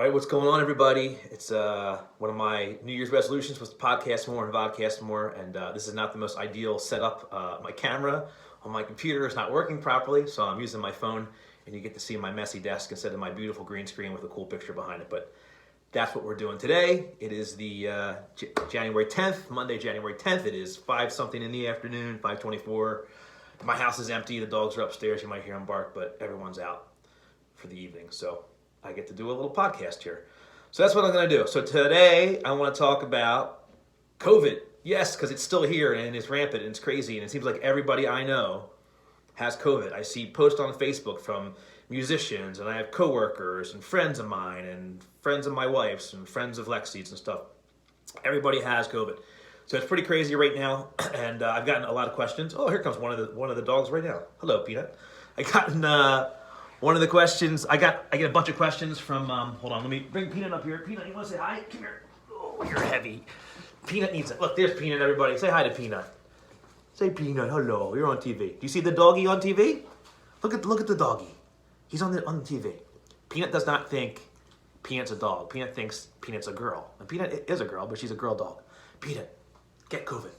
right, what's going on, everybody? It's one of my New Year's resolutions was to podcast more and vodcast more, and this is not the most ideal setup. My camera on my computer is not working properly, so I'm using my phone, and you get to see my messy desk instead of my beautiful green screen with a cool picture behind it. But that's what we're doing today. It is the January 10th, Monday, January 10th. It is 5 something in the afternoon, 5:24. My house is empty. The dogs are upstairs. You might hear them bark, but everyone's out for the evening, so I get to do a little podcast here. So that's what I'm going to do. So today I want to talk about COVID. Yes, because it's still here and it's rampant and it's crazy, and it seems like everybody I know has COVID. I see posts on Facebook from musicians, and I have coworkers and friends of mine and friends of my wife's and friends of Lexi's and stuff. Everybody has COVID. So it's pretty crazy right now, and I've gotten a lot of questions. Oh, here comes one of the dogs right now. Hello, Peanut. I gotten one of the questions. I get a bunch of questions from. Hold on, let me bring Peanut up here. Peanut, you want to say hi? Come here. Oh, you're heavy. Peanut needs it. Look, there's Peanut. Everybody, say hi to Peanut. Say Peanut. Hello. You're on TV. Do you see the doggy on TV? Look at the doggy. He's on the TV. Peanut does not think Peanut's a dog. Peanut thinks Peanut's a girl. And Peanut is a girl, but she's a girl dog. Peanut, get COVID.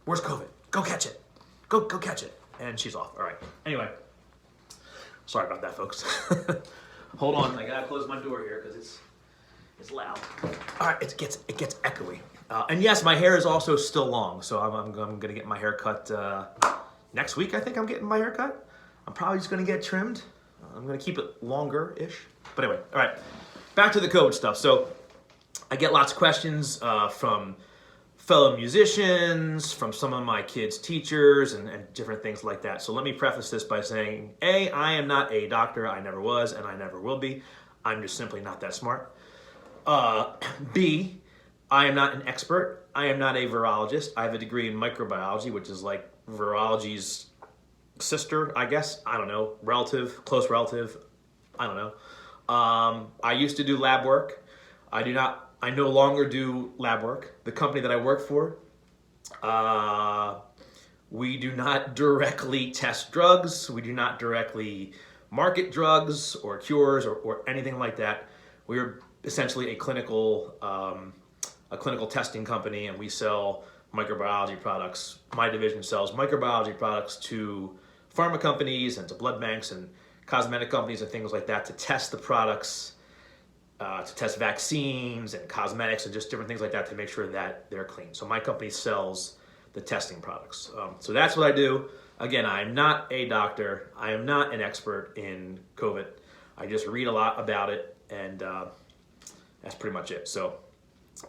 Where's COVID? Go catch it. Go catch it. And she's off. All right. Anyway, sorry about that, folks. Hold on. I gotta close my door here because it's loud. All right. It gets echoey. And yes, my hair is also still long, so I'm gonna get my hair cut next week. I think I'm getting my hair cut. I'm probably just gonna get trimmed. I'm going to keep it longer-ish. But anyway, all right. Back to the COVID stuff. So I get lots of questions from fellow musicians, from some of my kids' teachers, and different things like that. So let me preface this by saying, A, I am not a doctor. I never was, and I never will be. I'm just simply not that smart. B, I am not an expert. I am not a virologist. I have a degree in microbiology, which is like virology's sister, I guess. I don't know. Relative, close relative. I don't know. I used to do lab work. I no longer do lab work. The company that I work for, we do not directly test drugs. We do not directly market drugs or cures or anything like that. We're essentially a clinical testing company, and we sell microbiology products. My division sells microbiology products to pharma companies and to blood banks and cosmetic companies and things like that to test the products, to test vaccines and cosmetics and just different things like that to make sure that they're clean. So my company sells the testing products. So that's what I do. Again, I'm not a doctor. I am not an expert in COVID. I just read a lot about it, and that's pretty much it. So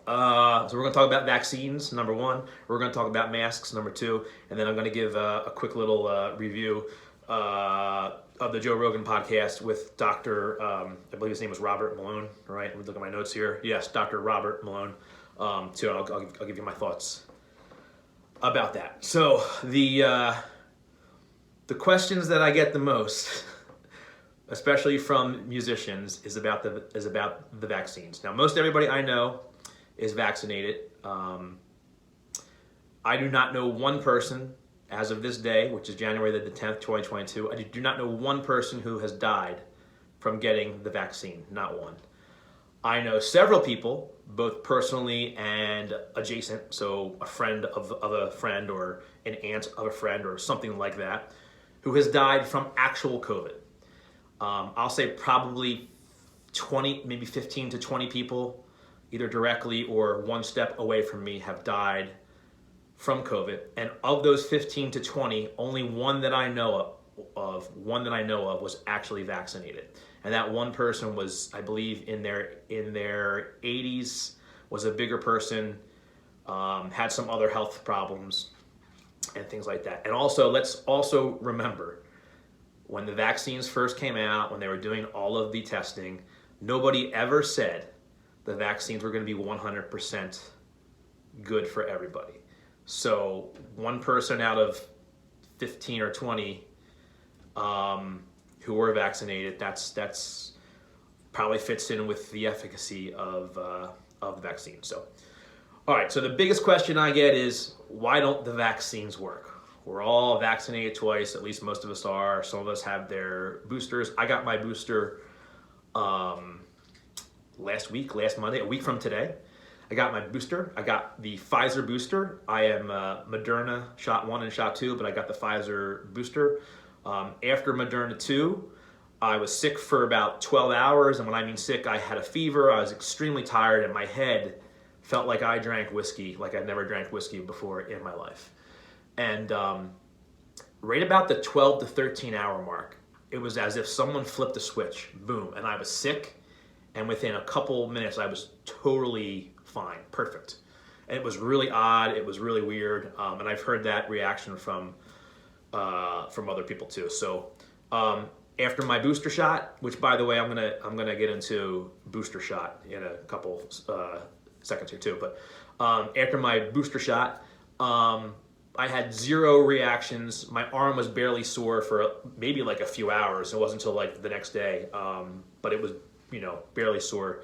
we're going to talk about vaccines, number 1. We're going to talk about masks, number 2. And then I'm going to give a quick little review of the Joe Rogan podcast with Dr. I believe his name was Robert Malone. All right, let me look at my notes here. Yes, Dr. Robert Malone. Too. I'll give you my thoughts about that. So the questions that I get the most, especially from musicians, is about the vaccines. Now, most everybody I know is vaccinated. I do not know one person as of this day, which is January the 10th, 2022. I do not know one person who has died from getting the vaccine, not one. I know several people, both personally and adjacent, so a friend of a friend or an aunt of a friend or something like that, who has died from actual COVID. I'll say probably 20, maybe 15 to 20 people, either directly or one step away from me, have died from COVID. And of those 15 to 20, only one that I know of was actually vaccinated. And that one person was, I believe, in their 80s, was a bigger person, had some other health problems and things like that. And also, let's also remember, when the vaccines first came out, when they were doing all of the testing, nobody ever said the vaccines were going to be 100% good for everybody. So one person out of 15 or 20 who were vaccinated, that's probably fits in with the efficacy of the vaccine. So, all right, so the biggest question I get is, why don't the vaccines work? We're all vaccinated twice, at least most of us are. Some of us have their boosters. I got my booster last Monday, a week from today. I got my booster. I got the Pfizer booster. I am Moderna shot 1 and shot 2, but I got the Pfizer booster. After Moderna 2, I was sick for about 12 hours, and when I mean sick, I had a fever. I was extremely tired, and my head felt like I drank whiskey, like I'd never drank whiskey before in my life. And right about the 12 to 13 hour mark, it was as if someone flipped a switch, boom, and I was sick, and within a couple minutes, I was totally fine, perfect. And it was really odd, it was really weird, and I've heard that reaction from other people too. So after my booster shot, which by the way, I'm gonna get into booster shot in a couple seconds here too, but after my booster shot, I had 0 reactions. My arm was barely sore for maybe like a few hours. It wasn't until like the next day, but it was, barely sore.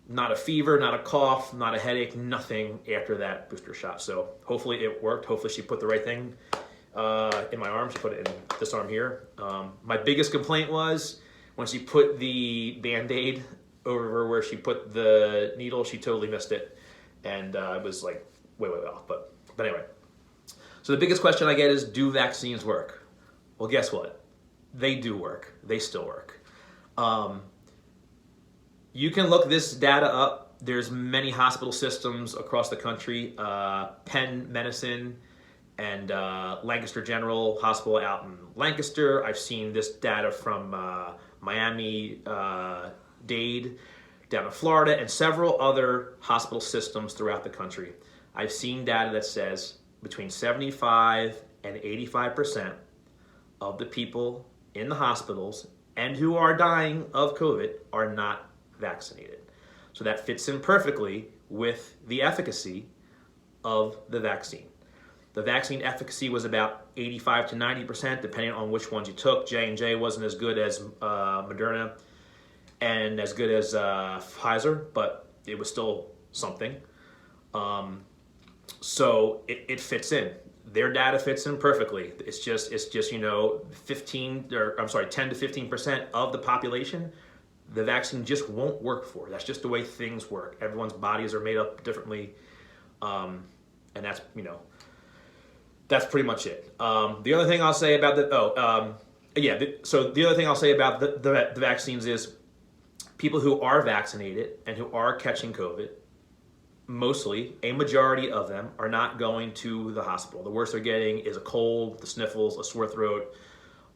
Not a fever, not a cough, not a headache, nothing after that booster shot. So hopefully it worked. Hopefully she put the right thing in my arm. She put it in this arm here. My biggest complaint was when she put the Band-Aid over where she put the needle, she totally missed it. And it was like way off. But anyway. So the biggest question I get is, do vaccines work? Well, guess what? They do work. They still work. You can look this data up. There's many hospital systems across the country. Penn Medicine and Lancaster General Hospital out in Lancaster. I've seen this data from Miami-Dade down in Florida and several other hospital systems throughout the country. I've seen data that says between 75 and 85% of the people in the hospitals and who are dying of COVID are not vaccinated. So that fits in perfectly with the efficacy of the vaccine. The vaccine efficacy was about 85 to 90%, depending on which ones you took. J&J wasn't as good as Moderna and as good as Pfizer, but it was still something. So it fits in. Their data fits in perfectly. It's just 10 to 15% of the population the vaccine just won't work for. That's just the way things work. Everyone's bodies are made up differently, and that's that's pretty much it. The other thing I'll say about the other thing I'll say about the vaccines is people who are vaccinated and who are catching COVID, mostly, a majority of them are not going to the hospital. The worst they're getting is a cold, the sniffles, a sore throat.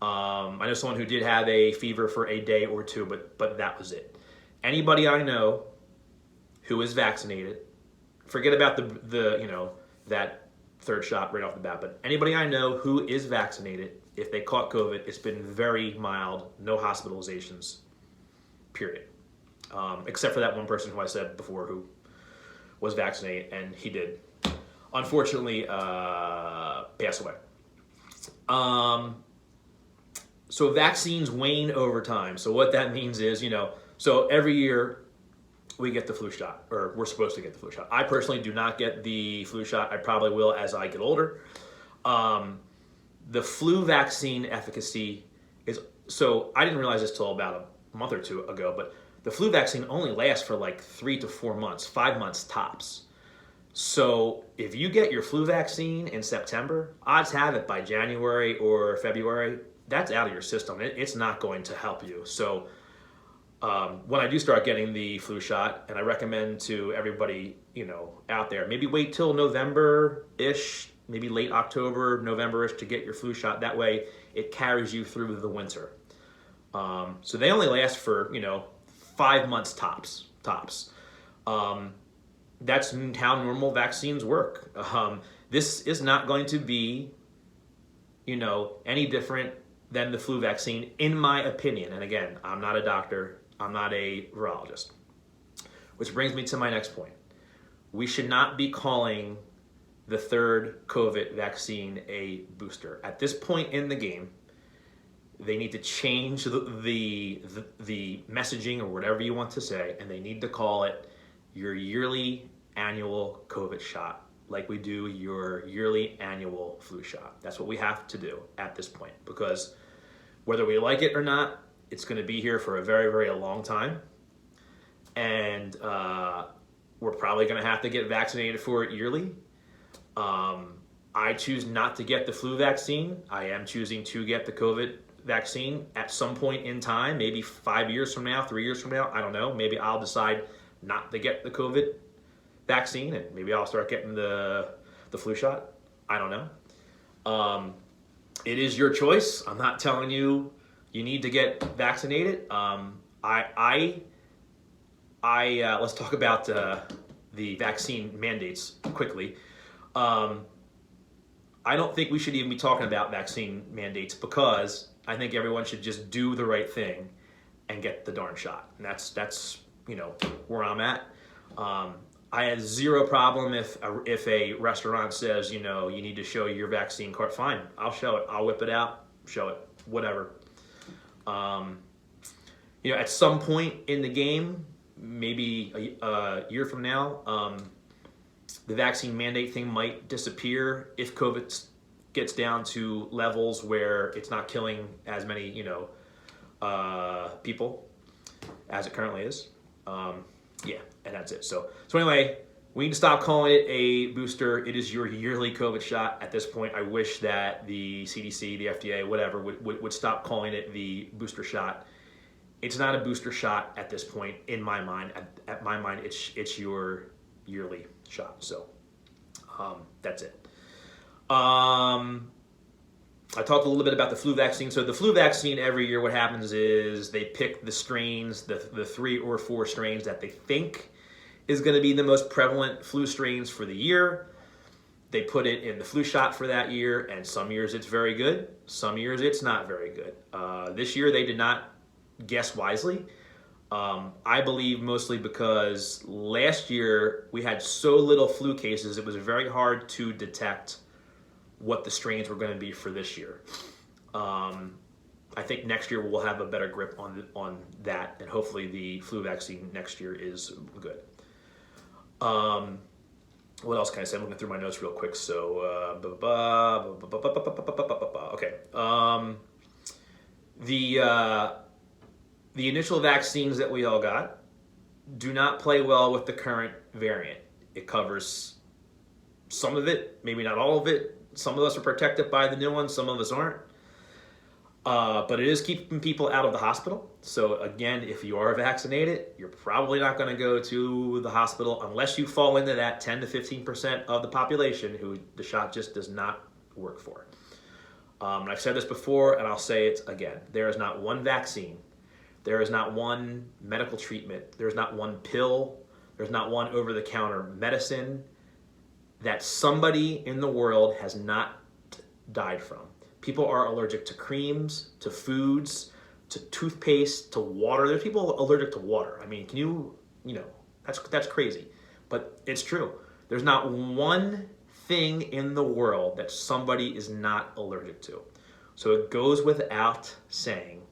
I know someone who did have a fever for a day or two, but that was it. Anybody I know who is vaccinated, forget about that third shot right off the bat, but anybody I know who is vaccinated, if they caught COVID, it's been very mild, no hospitalizations, period. Except for that one person who I said before who was vaccinated, and he did, unfortunately, pass away. So vaccines wane over time. So what that means is, so every year we get the flu shot, or we're supposed to get the flu shot. I personally do not get the flu shot. I probably will as I get older. The flu vaccine efficacy is, so I didn't realize this till about a month or two ago, but the flu vaccine only lasts for like 3 to 4 months, 5 months tops. So if you get your flu vaccine in September, odds have it by January or February, that's out of your system. It's not going to help you. So when I do start getting the flu shot, and I recommend to everybody, out there, maybe wait till November-ish, maybe late October, November-ish to get your flu shot. That way it carries you through the winter. So they only last for, 5 months tops. That's how normal vaccines work. This is not going to be, any different than the flu vaccine, in my opinion. And again, I'm not a doctor. I'm not a virologist. Which brings me to my next point. We should not be calling the third COVID vaccine a booster. At this point in the game, they need to change the messaging, or whatever you want to say, and they need to call it your yearly annual COVID shot, like we do your yearly annual flu shot. That's what we have to do at this point, because whether we like it or not, it's going to be here for a very, very long time. and we're probably going to have to get vaccinated for it yearly. I choose not to get the flu vaccine. I am choosing to get the COVID vaccine at some point in time, maybe 5 years from now, 3 years from now. I don't know. Maybe I'll decide not to get the COVID vaccine, and maybe I'll start getting the flu shot. I don't know. It is your choice. I'm not telling you you need to get vaccinated. Let's talk about the vaccine mandates quickly. I don't think we should even be talking about vaccine mandates, because I think everyone should just do the right thing and get the darn shot. And that's where I'm at. I have zero problem if a restaurant says, you need to show your vaccine card. Fine, I'll show it. I'll whip it out, show it, whatever. At some point in the game, maybe a year from now, the vaccine mandate thing might disappear if COVID gets down to levels where it's not killing as many, people as it currently is. And that's it. So anyway, we need to stop calling it a booster. It is your yearly COVID shot at this point. I wish that the CDC, the FDA, whatever, would stop calling it the booster shot. It's not a booster shot at this point, in my mind. At my mind, it's your yearly shot. So that's it. I talked a little bit about the flu vaccine. So the flu vaccine, every year what happens is they pick the strains, the 3 or 4 strains that they think is going to be the most prevalent flu strains for the year. They put it in the flu shot for that year, and some years it's very good, some years it's not very good. This year they did not guess wisely. I believe mostly because last year we had so little flu cases, it was very hard to detect what the strains were going to be for this year. I think next year we'll have a better grip on that, and hopefully the flu vaccine next year is good. What else can I say? I'm looking through my notes real quick. So, okay. The initial vaccines that we all got do not play well with the current variant. It covers some of it, maybe not all of it. Some of us are protected by the new one, some of us aren't. But it is keeping people out of the hospital. So again, if you are vaccinated, you're probably not going to go to the hospital unless you fall into that 10 to 15% of the population who the shot just does not work for. And I've said this before, and I'll say it again. There is not one vaccine. There is not one medical treatment. There's not one pill. There's not one over-the-counter medicine that somebody in the world has not died from. People are allergic to creams, to foods, to toothpaste, to water. There's people allergic to water. I mean, that's crazy. But it's true. There's not one thing in the world that somebody is not allergic to. So it goes without saying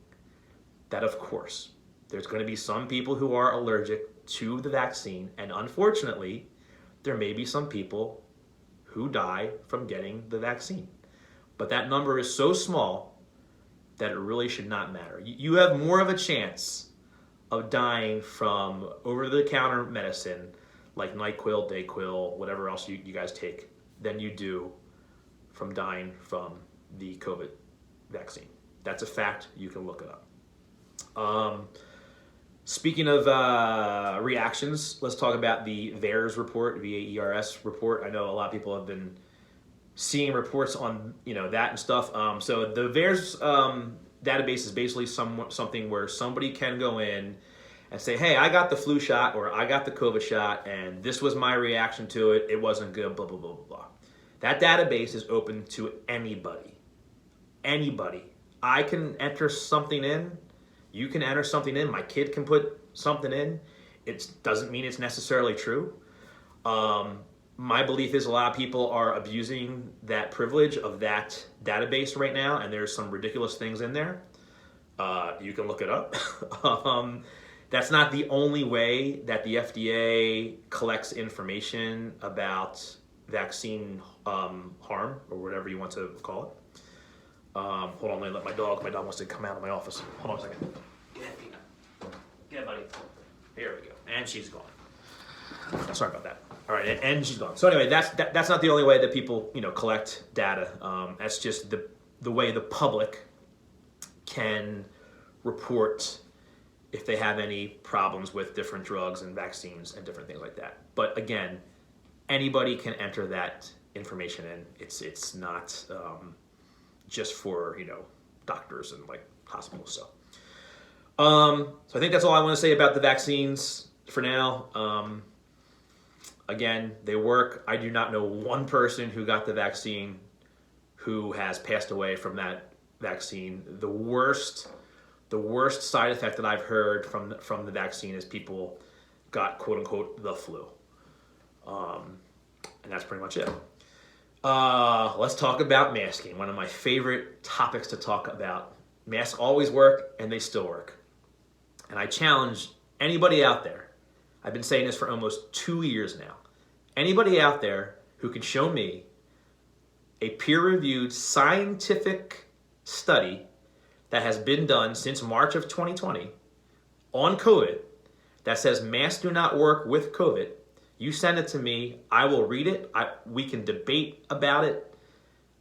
that, of course, there's going to be some people who are allergic to the vaccine. And unfortunately, there may be some people who die from getting the vaccine. But that number is so small that it really should not matter. You have more of a chance of dying from over-the-counter medicine like NyQuil, DayQuil, whatever else you guys take, than you do from dying from the COVID vaccine. That's a fact. You can look it up. Speaking of reactions, let's talk about the VAERS report, VAERS report. I know a lot of people have been seeing reports on that and stuff. So the VAERS database is basically something where somebody can go in and say, hey, I got the flu shot or I got the COVID shot and this was my reaction to it. It wasn't good, blah, blah, blah, blah, blah. That database is open to anybody. Anybody. I can enter something in. You can enter something in. My kid can put something in. It doesn't mean it's necessarily true. My belief is a lot of people are abusing that privilege of that database right now, and there's some ridiculous things in there. You can look it up. That's not the only way that the FDA collects information about vaccine harm, or whatever you want to call it. Hold on, let me let my dog wants to come out of my office. Hold on a second. Get ahead, buddy. Here we go. And she's gone. Sorry about that. All right, and she's gone. So anyway, that's not the only way that people collect data. That's just the way the public can report if they have any problems with different drugs and vaccines and different things like that. But again, anybody can enter that information in. It's not just for doctors and like hospitals. So I think that's all I want to say about the vaccines for now. Again, they work. I do not know one person who got the vaccine who has passed away from that vaccine. The worst side effect that I've heard from the vaccine is people got quote unquote the flu. And that's pretty much it. Let's talk about masking. One of my favorite topics to talk about. Masks always work and they still work. And I challenge anybody out there. I've been saying this for almost 2 years now. Anybody out there who can show me a peer-reviewed scientific study that has been done since March of 2020 on COVID that says masks do not work with COVID, you send it to me. I will read it. We can debate about it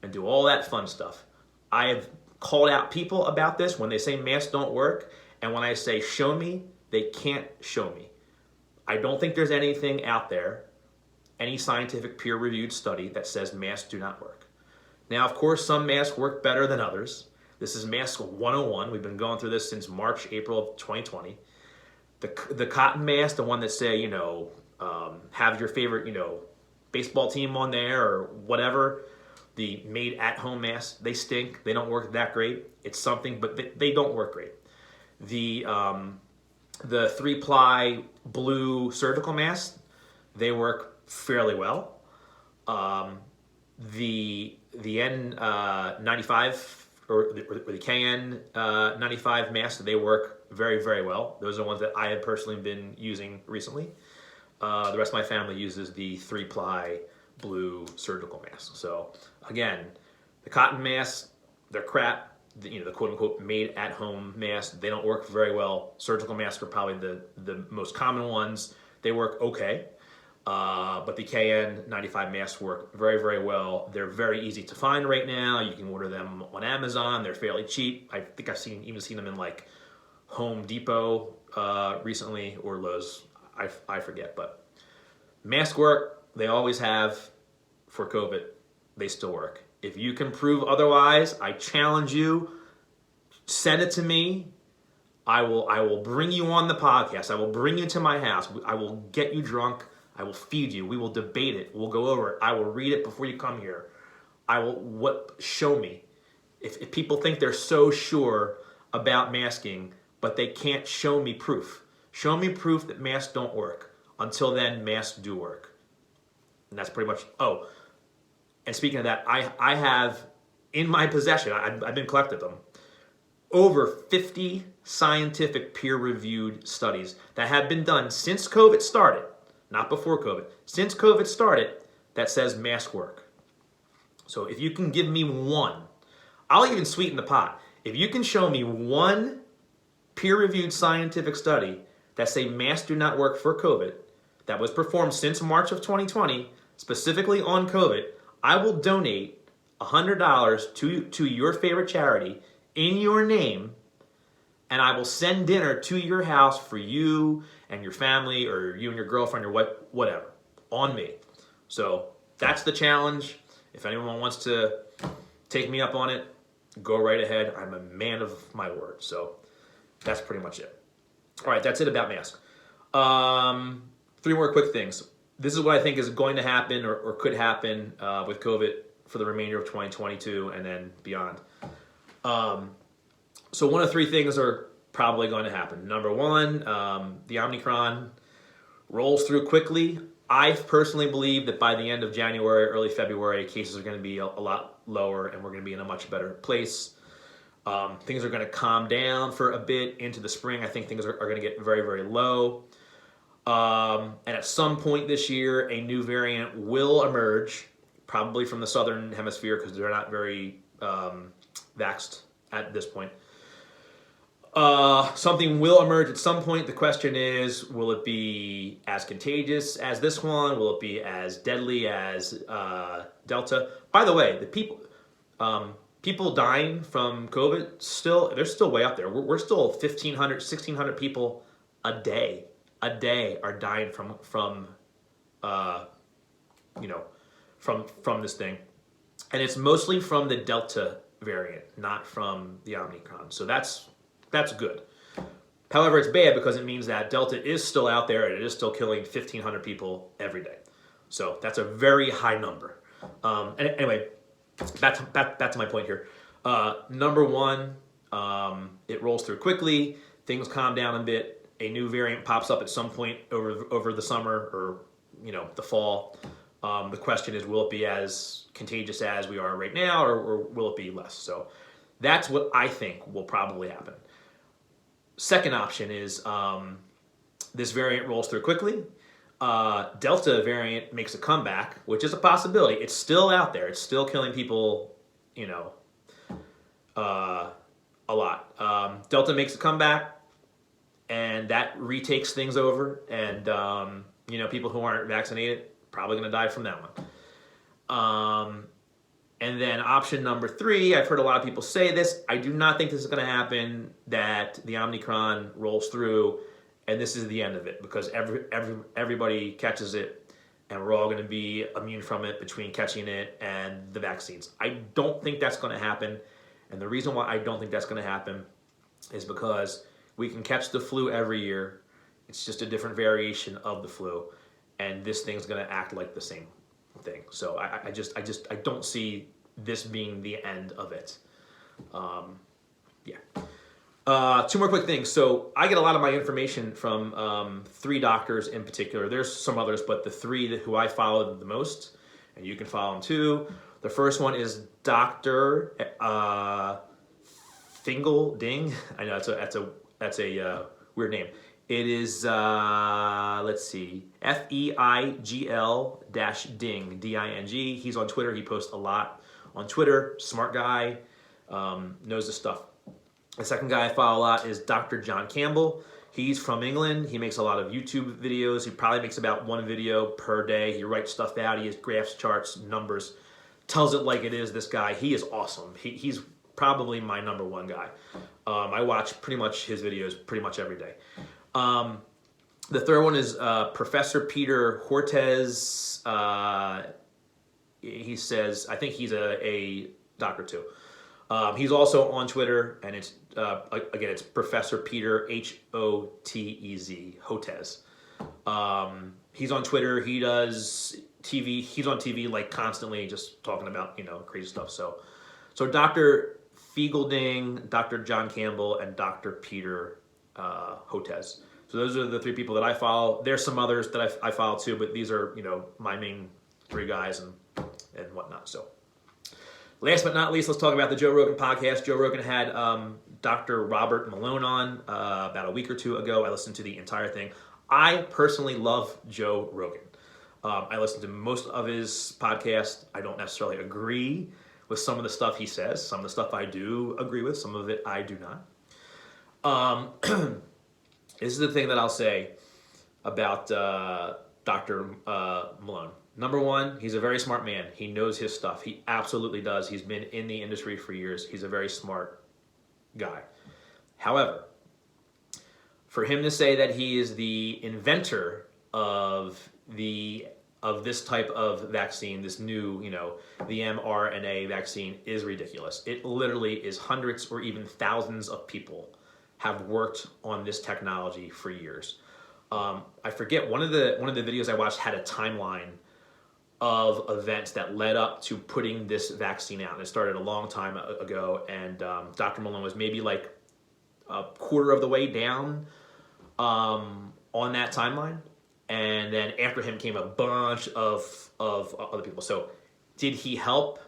and do all that fun stuff. I have called out people about this when they say masks don't work, and when I say show me, they can't show me. I don't think there's anything out there, any scientific peer-reviewed study that says masks do not work. Now, of course, some masks work better than others. This is Mask 101. We've been going through this since March, April of 2020. The cotton mask, the one that say, have your favorite, baseball team on there or whatever. The made at home masks, they stink. They don't work that great. It's something, but they don't work great. The 3-ply blue surgical masks, they work fairly well. The N95 or the KN95 masks, they work very, very well. Those are ones that I have personally been using recently. The rest of my family uses the 3-ply blue surgical mask. So again, the cotton masks, they're crap. The quote-unquote made-at-home masks, they don't work very well. Surgical masks are probably the most common ones. They work okay, but the KN95 masks work very, very well. They're very easy to find right now. You can order them on Amazon. They're fairly cheap. I think I've even seen them in like Home Depot recently, or Lowe's. I forget, but masks work. They always have for COVID. They still work. If you can prove otherwise, I challenge you, send it to me. I will bring you on the podcast. I will bring you to my house. I will get you drunk. I will feed you. We will debate it. We'll go over it. I will read it before you come here. Show me. If people think they're so sure about masking, but they can't show me proof. Show me proof that masks don't work. Until then, masks do work. And that's pretty much, and speaking of that, I have in my possession, I've been collecting them, over 50 scientific peer-reviewed studies that have been done since COVID started, not before COVID, since COVID started, that says masks work. So if you can give me one, I'll even sweeten the pot. If you can show me one peer-reviewed scientific study that say masks do not work for COVID, that was performed since March of 2020, specifically on COVID, I will donate $100 to your favorite charity in your name, and I will send dinner to your house for you and your family, or you and your girlfriend, or whatever, on me. So that's the challenge. If anyone wants to take me up on it, go right ahead. I'm a man of my word. So that's pretty much it. All right, that's it about masks. 3 more quick things. This is what I think is going to happen or could happen with COVID for the remainder of 2022 and then beyond. So one of 3 things are probably going to happen. Number 1, the Omicron rolls through quickly. I personally believe that by the end of January, early February, cases are going to be a lot lower and we're going to be in a much better place. Things are going to calm down for a bit into the spring. I think things are going to get very, very low. And at some point this year, a new variant will emerge, probably from the southern hemisphere because they're not very vaxxed at this point. Something will emerge at some point. The question is, will it be as contagious as this one? Will it be as deadly as Delta? By the way, the people dying from COVID, they're still way up there. We're still 1,500, 1,600 people a day are dying from this thing, and it's mostly from the Delta variant, not from the Omicron. So that's good. However, it's bad because it means that Delta is still out there and it is still killing 1,500 people every day. So that's a very high number. Anyway, back to my point here. Number one, it rolls through quickly. Things calm down a bit. A new variant pops up at some point over the summer or the fall. The question is, will it be as contagious as we are right now, or will it be less? So that's what I think will probably happen. Second option is this variant rolls through quickly. Delta variant makes a comeback, which is a possibility. It's still out there. It's still killing people, a lot. Delta makes a comeback, and that retakes things over. And, people who aren't vaccinated probably going to die from that one. And then option number 3, I've heard a lot of people say this. I do not think this is going to happen, that the Omicron rolls through and this is the end of it, because everybody catches it and we're all going to be immune from it between catching it and the vaccines. I don't think that's going to happen. And the reason why I don't think that's going to happen is because we can catch the flu every year. It's just a different variation of the flu. And this thing's going to act like the same thing. So I don't see this being the end of it. Two more quick things. So I get a lot of my information from 3 doctors in particular. There's some others, but the 3 who I follow the most, and you can follow them too. The first one is Dr. Fingal Ding. I know that's a weird name. It is, let's see, FEIGL-Ding, D-I-N-G. He's on Twitter. He posts a lot on Twitter. Smart guy, knows the stuff. The second guy I follow a lot is Dr. John Campbell. He's from England. He makes a lot of YouTube videos. He probably makes about 1 video per day. He writes stuff out. He has graphs, charts, numbers, tells it like it is. This guy, he is awesome. He's probably my number 1 guy. I watch pretty much his videos pretty much every day. The third one is Professor Peter Hortez. He says, I think he's a doctor too. He's also on Twitter, and it's again, it's Professor Peter Hotez, Hotez. He's on Twitter. He does TV. He's on TV like constantly, just talking about crazy stuff. So Dr. Fiegelding, Dr. John Campbell, and Dr. Peter Hotez. So those are the 3 people that I follow. There's some others that I follow too, but these are my main 3 guys and whatnot. So last but not least, let's talk about the Joe Rogan podcast. Joe Rogan had Dr. Robert Malone on about a week or 2 ago. I listened to the entire thing. I personally love Joe Rogan. I listen to most of his podcasts. I don't necessarily agree with some of the stuff he says. Some of the stuff I do agree with. Some of it I do not. This is the thing that I'll say about Dr. Malone. Number 1, he's a very smart man. He knows his stuff. He absolutely does. He's been in the industry for years. He's a very smart guy. However, for him to say that he is the inventor of this type of vaccine, this new, the mRNA vaccine, is ridiculous. It literally is hundreds or even thousands of people have worked on this technology for years. I forget, one of the videos I watched had a timeline of events that led up to putting this vaccine out. And it started a long time ago, and Dr. Malone was maybe like a quarter of the way down on that timeline. And then after him came a bunch of other people. So did he help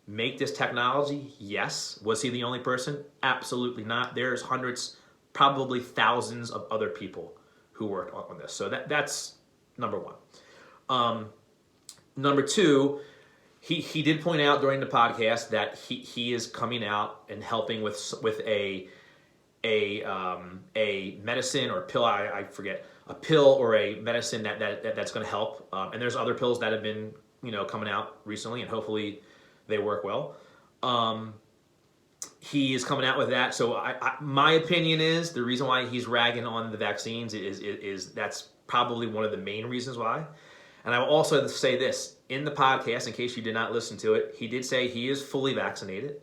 make this technology? Yes. Was he the only person? Absolutely not. There's hundreds, probably thousands of other people who worked on this. So that's number 1. Number 2, he did point out during the podcast that he is coming out and helping with a a medicine or pill, I forget, a pill or a medicine that's going to help. And there's other pills that have been, coming out recently, and hopefully they work well. He is coming out with that. So my opinion is the reason why he's ragging on the vaccines is that's probably one of the main reasons why. And I will also say this, in the podcast, in case you did not listen to it, he did say he is fully vaccinated.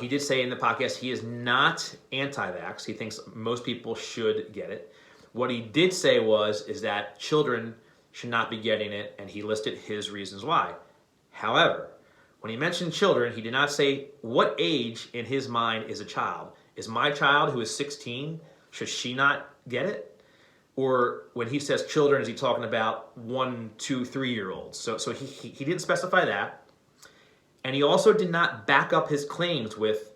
He did say in the podcast he is not anti-vax. He thinks most people should get it. What he did say is that children should not be getting it, and he listed his reasons why. However, when he mentioned children, he did not say what age in his mind is a child. Is my child, who is 16, should she not get it? Or when he says children, is he talking about 1, 2, 3-year-olds? So he didn't specify that. And he also did not back up his claims with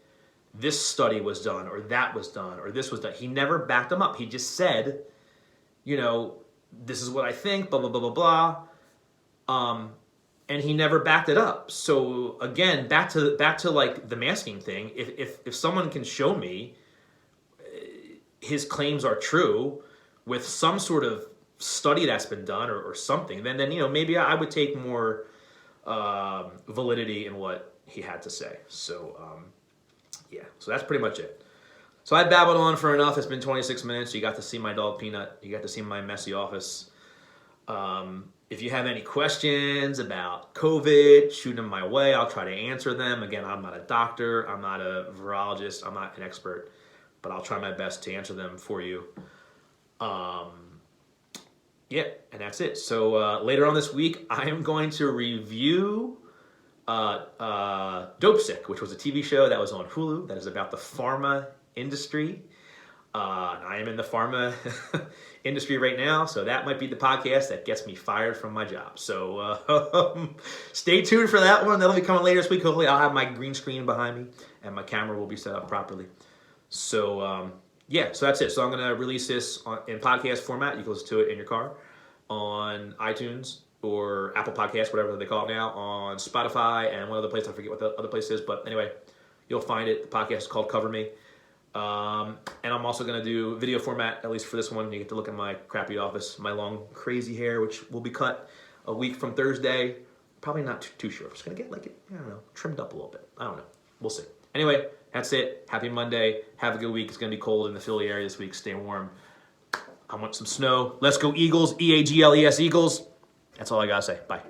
this study was done or that was done or this was done. He never backed them up. He just said, this is what I think, blah, blah, blah, blah, blah. And he never backed it up. So again, back to like the masking thing. If someone can show me his claims are true with some sort of study that's been done or something, then maybe I would take more validity in what he had to say. So so that's pretty much it. So I babbled on for enough. It's been 26 minutes. You got to see my dog Peanut. You got to see my messy office. If you have any questions about COVID, shoot them my way. I'll try to answer them. Again, I'm not a doctor. I'm not a virologist. I'm not an expert, but I'll try my best to answer them for you. And that's it. So later on this week, I am going to review Dope Sick, which was a TV show that was on Hulu that is about the pharma industry. I am in the pharma industry right now, so that might be the podcast that gets me fired from my job. So stay tuned for that one. That'll be coming later this week. Hopefully I'll have my green screen behind me and my camera will be set up properly. So so that's it. So I'm going to release this in podcast format. You can listen to it in your car on iTunes or Apple Podcasts, whatever they call it now, on Spotify and one other place. I forget what the other place is, but anyway, you'll find it. The podcast is called Cover Me. And I'm also going to do video format, at least for this one. You get to look at my crappy office, my long, crazy hair, which will be cut a week from Thursday. Probably not too short. I'm just going to get, trimmed up a little bit. I don't know. We'll see. Anyway, that's it. Happy Monday. Have a good week. It's going to be cold in the Philly area this week. Stay warm. I want some snow. Let's go Eagles. EAGLES Eagles. That's all I got to say. Bye.